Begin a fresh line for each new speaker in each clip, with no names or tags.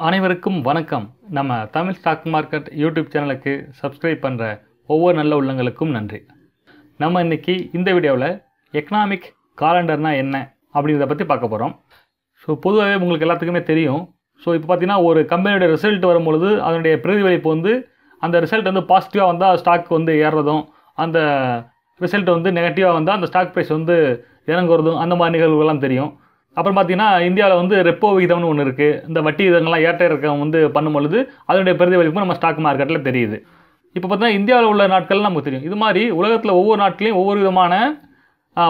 அனைவருக்கும் வணக்கம். நம்ம தமிழ் ஸ்டாக் மார்க்கெட் யூடியூப் சேனலுக்கு சப்ஸ்கிரைப் பண்ணுற ஒவ்வொரு நல்ல உள்ளங்களுக்கும் நன்றி. நம்ம இன்றைக்கி இந்த வீடியோவில் எக்கனாமிக் காலண்டர்னால் என்ன அப்படிங்கிறத பற்றி பார்க்க போகிறோம். ஸோ பொதுவாகவே உங்களுக்கு எல்லாத்துக்குமே தெரியும். ஸோ இப்போ பார்த்திங்கன்னா ஒரு கம்பெனியோட ரிசல்ட் வரும்பொழுது அதனுடைய பிரதிபலிப்பு வந்து அந்த ரிசல்ட் வந்து பாசிட்டிவாக வந்தால் ஸ்டாக் வந்து ஏறுறதும், அந்த ரிசல்ட் வந்து நெகட்டிவாக வந்தால் அந்த ஸ்டாக் ப்ரைஸ் வந்து இறங்குறதும், அந்த மாதிரி நிகழ்வுகள்லாம் தெரியும். அப்புறம் பார்த்திங்கன்னா இந்தியாவில் வந்து ரெப்போ விகிதம்னு ஒன்று இருக்குது. இந்த வட்டி விகிதங்கள்லாம் ஏற்ற இறக்கம் வந்து பண்ணும்பொழுது அதனுடைய பிரதிபலிப்பு நம்ம ஸ்டாக் மார்க்கெட்டில் தெரியுது. இப்போ பார்த்தீங்கன்னா இந்தியாவில் உள்ள நாட்கள் நமக்கு தெரியும். இது மாதிரி உலகத்தில் ஒவ்வொரு நாட்களையும் ஒவ்வொரு விதமான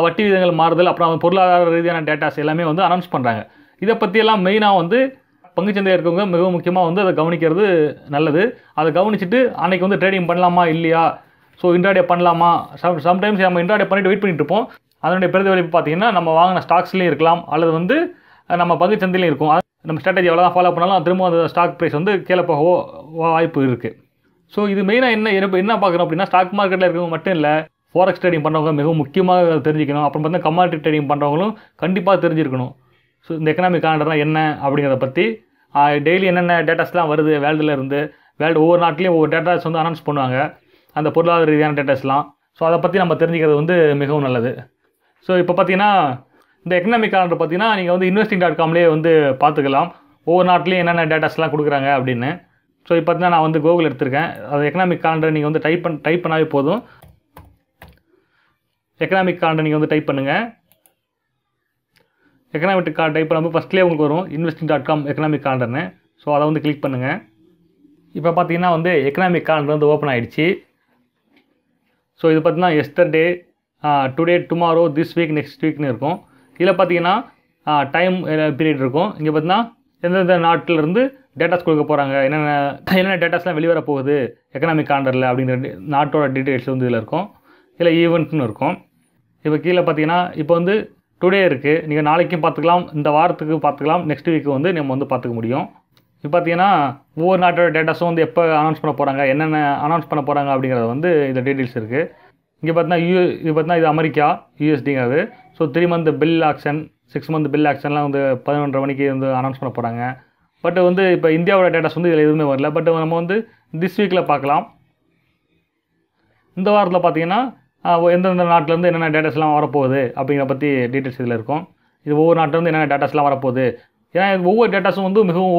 வட்டி விகிதங்கள் மாறுதல், அப்புறம் பொருளாதார ரீதியான டேட்டாஸ் எல்லாமே வந்து அனௌன்ஸ் பண்ணுறாங்க. இதை பற்றியெல்லாம் மெயினாக வந்து பங்குச்சந்தையில் இருக்கவங்க மிகவும் முக்கியமாக வந்து அதை கவனிக்கிறது நல்லது. அதை கவனிச்சுட்டு அன்றைக்கி வந்து ட்ரேடிங் பண்ணலாமா இல்லையா, ஸோ இன்ட்ராடே பண்ணலாமா, சம்டைம்ஸ் நம்ம இன்ட்ராடே பண்ணிவிட்டு வெயிட் பண்ணிட்டு இருப்போம். அதனுடைய பிரதிபலிப்பு பார்த்திங்கன்னா நம்ம வாங்கின ஸ்டாக்ஸ்லேயும் இருக்கலாம், அல்லது வந்து நம்ம பங்குச்சந்தையிலையும் இருக்கும். நம்ம ஸ்ட்ராட்டஜி எவ்வளோ தான் ஃபாலோ பண்ணாலும் திரும்ப அந்த ஸ்டாக் ப்ரைஸ் வந்து கீழே போகவோ வாய்ப்பு இருக்குது. ஸோ இது மெயினாக என்ன பார்க்குறோம் அப்படின்னா, ஸ்டாக் மார்க்கெட்டில் இருக்கவங்க மட்டும் இல்லை, ஃபாரெக்ஸ் ட்ரேடிங் பண்ணுறவங்க மிகவும் முக்கியமாக தெரிஞ்சுக்கணும். அப்புறம் பார்த்தா கமாடிட்டி ட்ரேடிங் பண்ணுறவங்களும் கண்டிப்பாக தெரிஞ்சிருக்கணும். ஸோ இந்த எக்கனாமிக் காலண்டர்னால் என்ன அப்படிங்கிறத பற்றி டெய்லி என்னென்ன டேட்டாஸ்லாம் வருது வேர்ல்டில் இருந்து, ஒவ்வொரு நாட்டிலையும் ஒவ்வொரு டேட்டாஸ் வந்து அனௌன்ஸ் பண்ணுவாங்க, அந்த பொருளாதார ரீதியான டேட்டாஸ்லாம். ஸோ அதை பற்றி நம்ம தெரிஞ்சுக்கிறது வந்து மிகவும் நல்லது. ஸோ இப்போ பார்த்தீங்கன்னா இந்த எக்கனாமிக் காலண்டர் பார்த்தீங்கன்னா நீங்கள் வந்து investing.comலேயே வந்து பார்த்துக்கலாம், ஒவ்வொரு நாட்டிலையும் என்னென்ன டேட்டாஸ்லாம் கொடுக்குறாங்க அப்படின்னு. ஸோ இப்போ பார்த்தீங்கன்னா நான் வந்து கூகுள் எடுத்திருக்கேன். அது எக்கனாமிக் காலண்டர் நீங்கள் வந்து டைப் பண்ணாவே போதும். எக்கனாமிக் காலண்டர் நீங்கள் வந்து டைப் பண்ணுங்கள். எக்கனாமிக் காலண்டர் டைப் பண்ணும்போது ஃபஸ்ட்லேயே உங்களுக்கு வரும் investing.com எக்கனாமிக் காலண்டர்னு. ஸோ அதை வந்து கிளிக் பண்ணுங்கள். இப்போ பார்த்தீங்கன்னா வந்து எக்கனாமிக் காலண்டர் வந்து ஓப்பன் ஆகிடுச்சு. ஸோ இது பார்த்தீங்கன்னா yesterday, today, tomorrow, this week, next வீக்னு இருக்கும். இதில் பார்த்தீங்கன்னா டைம் பீரியட் இருக்கும். இங்கே பார்த்தீங்கன்னா எந்தெந்த நாட்டிலேருந்து டேட்டாஸ் கொடுக்க போகிறாங்க, என்னென்ன டேட்டாஸ்லாம் வெளிவர போகுது எக்கனாமிக் காலண்டரில் அப்படிங்கிற நாட்டோட டீட்டெயில்ஸ் வந்து இதில் இருக்கும். இதில் ஈவெண்ட்னு இருக்கும். இப்போ கீழே பார்த்தீங்கன்னா இப்போ வந்து டுடே இருக்குது, நீங்கள் நாளைக்கும் பார்த்துக்கலாம், இந்த வாரத்துக்கு பார்த்துக்கலாம், நெக்ஸ்ட் வீக்கு வந்து நம்ம வந்து பார்த்துக்க முடியும். இப்போ பார்த்தீங்கன்னா ஒவ்வொரு நாட்டோட டேட்டாஸும் வந்து எப்போ அனௌன்ஸ் பண்ண போகிறாங்க, என்னென்ன அனௌன்ஸ் பண்ண போகிறாங்க அப்படிங்கிறது வந்து இந்த டீட்டெயில்ஸ் இருக்குது. இங்கே பார்த்தீங்கன்னா இது அமெரிக்கா யூஎஸ்டிங்கிறது. So 3 month bill auction, 6 month bill ஆக்ஷன்லாம் வந்து 11:30 மணிக்கு வந்து அனௌன்ஸ் பண்ண போகிறாங்க. பட் வந்து இப்போ இந்தியாவோட டேட்டாஸ் வந்து இதில் எதுவுமே வரல. பட் நம்ம வந்து திஸ் வீக்கில் பார்க்கலாம். இந்த வாரத்தில் பார்த்தீங்கன்னா எந்தெந்த நாட்டிலேருந்து என்னென்ன டேட்டாஸ்லாம் வரப்போகுது அப்படிங்கிற பற்றி டீட்டெயில்ஸ் இதில் இருக்கும். இது ஒவ்வொரு நாட்டிலேருந்து என்னென்ன டேட்டாஸ்லாம் வரப்போகுது, ஏன்னா ஒவ்வொரு டேட்டாஸும் வந்து மிகவும்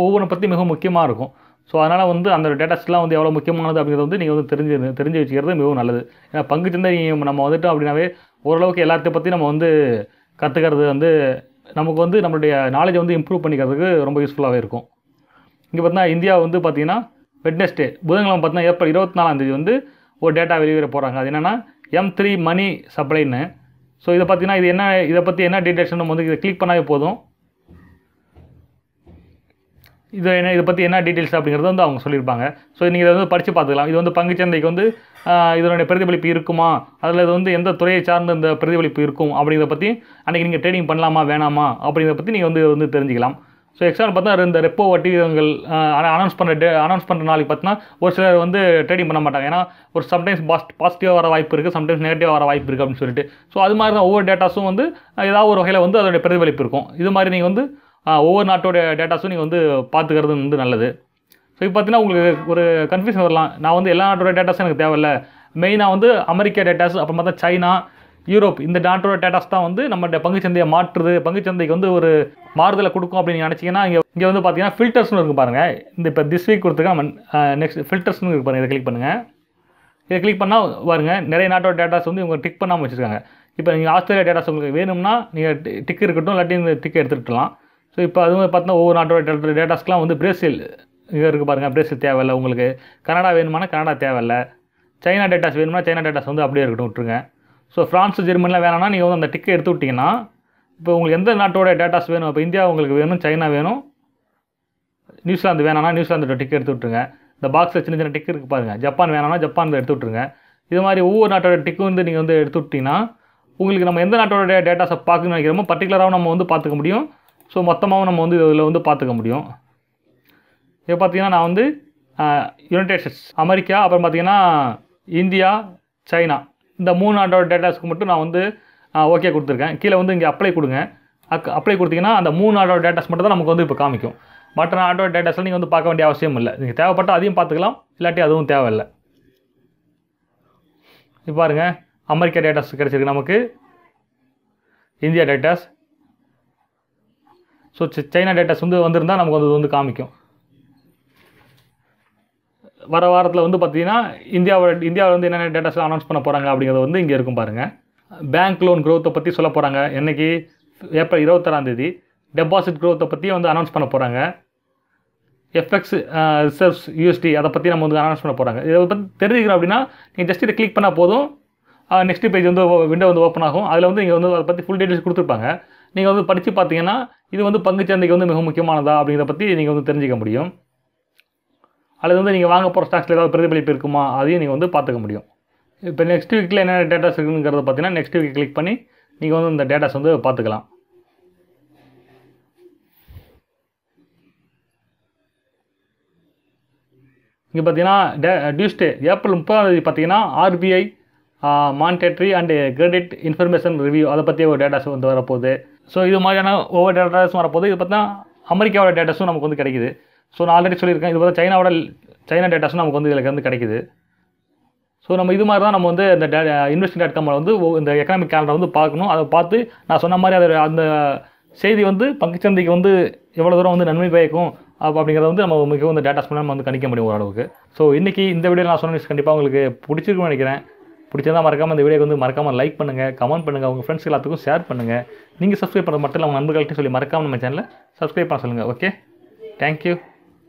ஒவ்வொன்று பற்றி மிகவும் முக்கியமாக இருக்கும். ஸோ அதனால் வந்து அந்த டேட்டாஸ்லாம் வந்து எவ்வளோ முக்கியமானது அப்படிங்கிறது வந்து நீங்கள் வந்து தெரிஞ்சு வச்சுக்கிறது மிகவும் நல்லது. ஏன்னா பங்குச்சந்தை நம்ம வந்துட்டோம் அப்படின்னாவே ஓரளவுக்கு எல்லாத்தையும் பற்றி நம்ம வந்து கற்றுக்கிறது வந்து நமக்கு வந்து நம்மளுடைய நாலேஜை வந்து இம்ப்ரூவ் பண்ணிக்கிறதுக்கு ரொம்ப யூஸ்ஃபுல்லாகவே இருக்கும். இங்கே பார்த்தீங்கன்னா இந்தியா வந்து பார்த்திங்கன்னா வெட்னஸ்டே, புதன்கிழமை பார்த்தீங்கன்னா ஏப்ரல் 24 வந்து ஒரு டேட்டா வெளியிட போகிறாங்க. அது என்னென்னா M3 மணி சப்ளைன்னு. ஸோ இதை பார்த்தீங்கன்னா இதை பற்றி என்ன டீட்டெயில்ஸ் நம்ம வந்து இதை கிளிக் பண்ணாவே போதும். இதை பற்றி என்ன டீட்டெயில்ஸ் அப்படிங்கிறது வந்து அவங்க சொல்லியிருப்பாங்க. ஸோ நீங்கள் இதை வந்து படித்து பார்த்துக்கலாம். இது வந்து பங்குச்சந்தைக்கு வந்து இதனுடைய பிரதிபலிப்பு இருக்குமா, அதில் இது வந்து எந்த துறையை சார்ந்த இந்த பிரதிபலிப்பு இருக்கும் அப்படிங்கிறத பற்றி அன்றைக்கி நீங்கள் ட்ரேடிங் பண்ணலாமா வேணாமா அப்படிங்கிறத பற்றி நீங்கள் வந்து தெரிஞ்சிக்கலாம். ஸோ எக்ஸாம்பிள் பார்த்தா இந்த ரெப்போ வட்டி விகிதங்கள் அனௌன்ஸ் பண்ணுற நாளைக்கு பார்த்தீங்கன்னா ஒரு சிலர் வந்து ட்ரேடிங் பண்ண மாட்டாங்க. ஏன்னா ஒரு சம்டைம்ஸ் பாசிட்டிவாக வர வாய்ப்பு இருக்குது, சம்டைம்ஸ் நெகட்டிவாக வர வாய்ப்பு இருக்குது அப்படின்னு சொல்லிட்டு. ஸோ அது மாதிரி தான் ஒவ்வொரு டேட்டாஸும் வந்து ஏதாவது ஒரு வகையில் வந்து அதோடைய பிரதிபலிப்பு இருக்கும். இது மாதிரி நீங்கள் வந்து ஒவ்வொரு நாட்டோட டேட்டாஸும் நீங்கள் வந்து பார்த்துக்கிறது வந்து நல்லது. ஸோ இப்போ பார்த்தீங்கன்னா உங்களுக்கு ஒரு கன்ஃபியூஷன் வரலாம், நான் வந்து எல்லா நாட்டோட டேட்டாஸும் எனக்கு தேவையில்லை, மெயினாக வந்து அமெரிக்கா டேட்டாஸ், அப்புறம் பார்த்தா சைனா, யூரோப், இந்த நாட்டோட டேட்டாஸ் தான் வந்து நம்ம பங்குச்சந்தையை மாற்றுது, பங்குச்சந்தைக்கு வந்து ஒரு மாறுதலை கொடுக்கும் அப்படின்னு நினச்சிங்கன்னா இங்கே வந்து பார்த்தீங்கன்னா ஃபில்டர்ஸ்னு இருக்குது பாருங்கள். இந்த இப்போ திஸ் வீக் கொடுத்துருக்கேன், நெக்ஸ்ட் ஃபில்டர்ஸ்னு இருக்கு பாருங்கள். இதை கிளிக் பண்ணுங்கள். இதை கிளிக் பண்ணால் பாருங்கள் நிறைய நாட்டோட டேட்டாஸ் வந்து இவங்க டிக் பண்ணாமல் வச்சுருக்காங்க. இப்போ நீங்கள் ஆஸ்திரேலியா டேட்டாஸ் உங்களுக்கு வேணும்னா நீங்கள் டிக் இருக்கட்டும், இல்லாட்டி இந்த டிக் எடுத்துகிட்டுலாம். ஸோ இப்போ அதுவும் பார்த்தீங்கன்னா ஒவ்வொரு நாட்டோட டேட்டாஸ்க்கெலாம் வந்து பிரேசில் இங்கே இருக்குது பாருங்கள், பிரேசில் தேவையில்லை உங்களுக்கு. கனடா வேணுமானா கனடா தேவையில்லை. சைனா டேட்டாஸ் வேணும்னா சைனா டேட்டாஸ் வந்து அப்படியே இருக்கட்டும், விட்டுருங்க. ஸோ ஃப்ரான்ஸ், ஜெர்மனிலாம் வேணும்னா நீங்கள் வந்து அந்த டிக்கை எடுத்து விட்டிங்கன்னா இப்போ உங்களுக்கு எந்த நாட்டோட டேட்டாஸ் வேணும், இப்போ இந்தியா உங்களுக்கு வேணும், சைனா வேணும், நியூசிலாந்து வேணாம்னா நியூசிலாந்தோட டிக்கை எடுத்து விட்டுருங்க. இந்த பாக்ஸில் சின்ன சின்ன டிக் இருக்குது பாருங்கள், ஜப்பான் வேணாம்னா ஜப்பான் எடுத்து விட்டுருங்க. இது மாதிரி ஒவ்வொரு நாட்டோட டிக்கும் வந்து நீங்கள் வந்து எடுத்து விட்டிங்கன்னா உங்களுக்கு நம்ம எந்த நாட்டோட டேட்டாஸை பார்க்கணும்னு நினைக்கிறோமோ பர்டிகுலராகவும் நம்ம வந்து பார்த்துக்க முடியும். ஸோ மொத்தமாகவும் நம்ம வந்து இதில் வந்து பார்த்துக்க முடியும். இப்போ பார்த்தீங்கன்னா நான் வந்து யுனைடெட் ஸ்டேட்ஸ், அமெரிக்கா, அப்புறம் பார்த்தீங்கன்னா இந்தியா, சைனா, இந்த 3 நாட்டோட டேட்டாஸ்க்கு மட்டும் நான் வந்து ஓகே கொடுத்துருக்கேன். கீழே வந்து இங்கே அப்ளை கொடுங்க. அப்ளை கொடுத்தீங்கன்னா அந்த 3 நாட்டோட டேட்டாஸ் மட்டும் தான் நமக்கு வந்து இப்போ காமிக்கும். மற்ற நாட்டோட டேட்டாஸ்லாம் நீங்கள் வந்து பார்க்க வேண்டிய அவசியம் இல்லை. நீங்கள் தேவைப்பட்டால் அதையும் பார்த்துக்கலாம், இல்லாட்டி அதுவும் தேவையில்லை. இப்போ பாருங்கள், அமெரிக்கா டேட்டாஸ் கிடச்சிருக்கு நமக்கு, India datas. So China datas வந்து வந்திருந்தால் நமக்கு வந்து வந்து காமிக்கும். வர வாரத்தில் வந்து பார்த்தீங்கன்னா இந்தியாவில் வந்து என்னென்ன டேட்டாஸ்லாம் அனௌன்ஸ் பண்ண போகிறாங்க அப்படிங்கிறது வந்து இங்கே இருக்கும் பாருங்கள். பேங்க் லோன் க்ரோத்தை பற்றி சொல்ல போகிறாங்க. என்றைக்கு? ஏப்ரல் 26 டெபாசிட் க்ரோத்தை பற்றியும் வந்து அனௌன்ஸ் பண்ண போகிறாங்க. எஃப்எக்ஸ் ரிசர்வ்ஸ் யூஎஸ்டி அதை பற்றி நம்ம வந்து அனௌன்ஸ் பண்ண போகிறாங்க. இதை பற்றி தெரிஞ்சுக்கணும் அப்படின்னா நீங்கள் ஜஸ்ட் இதை கிளிக் பண்ணால் போதும். நெக்ஸ்ட் பேஜ் வந்து விண்டோ வந்து ஓப்பன் ஆகும். அதில் வந்து நீங்கள் வந்து அதை பற்றி ஃபுல் டீட்டெயில்ஸ் கொடுத்துருப்பாங்க. நீங்கள் வந்து படித்து பார்த்தீங்கன்னா இது வந்து பங்குச்சந்தைக்கு வந்து மிக முக்கியமானதா அப்படிங்கிறத பற்றி நீங்கள் வந்து தெரிஞ்சிக்க முடியும். அல்லது வந்து நீங்கள் வாங்க போகிற ஸ்டாக்ஸில் ஏதாவது பிரதிபலிப்பு இருக்குமா அதையும் நீங்கள் வந்து பார்த்துக்க முடியும். இப்போ நெக்ஸ்ட் வீக்கில் என்ன டேட்டாஸ் இருக்குங்கிறத பார்த்தீங்கன்னா நெக்ஸ்ட் வீக் கிளிக் பண்ணி நீங்கள் வந்து இந்த டேட்டாஸ் வந்து பார்த்துக்கலாம். இங்கே பார்த்தீங்கன்னா டியூஸ்டே ஏப்ரல் 30 பார்த்தீங்கன்னா RBI monetary and credit information review அதை பற்றி ஒரு டேட்டாஸ் வந்து வரப்போகுது. ஸோ இது மாதிரியான ஒவ்வொரு டேட்டாஸும் வரப்போகுது. இது பார்த்தா அமெரிக்காவோட டேட்டாஸும் நமக்கு வந்து கிடைக்குது. ஸோ நான் ஆல்ரெடி சொல்லியிருக்கேன், இது பார்த்தா சைனா டேட்டாஸும் நமக்கு வந்து இதில் வந்து கிடைக்குது. ஸோ நம்ம இது மாதிரி தான் நம்ம வந்து இந்த investing.com வந்து இந்த எக்கனாமிக் கேலண்டர் வந்து பார்க்கணும். அதை பார்த்து நான் சொன்ன மாதிரி அதை அந்த செய்தி வந்து பங்குச்சந்தைக்கு வந்து எவ்வளோ தூரம் வந்து நன்மை பயக்கும் அப்படிங்கிறத வந்து நம்ம மிகவும் இந்த டேட்டாஸ் மூலம் வந்து கணிக்க முடியும் ஓரளவுக்கு. ஸோ இன்றைக்கி இந்த வீடியோ நான் சொன்ன விஷயம் கண்டிப்பாக உங்களுக்கு பிடிச்சிருக்குன்னு நினைக்கிறேன். பிடிச்சிருந்தால் மறக்காமல் இந்த வீடியோக்கு வந்து மறக்காமல் லைக் பண்ணுங்கள், கமெண்ட் பண்ணுங்கள், உங்கள் ஃப்ரெண்ட்ஸ் எல்லாத்துக்கும் ஷேர் பண்ணுங்கள். நீங்கள் சப்ஸ்கிரைப் பண்ண மட்டும் இல்லை உங்கள் நண்பர்கள்ட்டையும் சொல்லி மறக்காமல் நம்ம சேனலை சப்ஸ்கிரைப் பண்ண சொல்லுங்கள். Okay, thank you.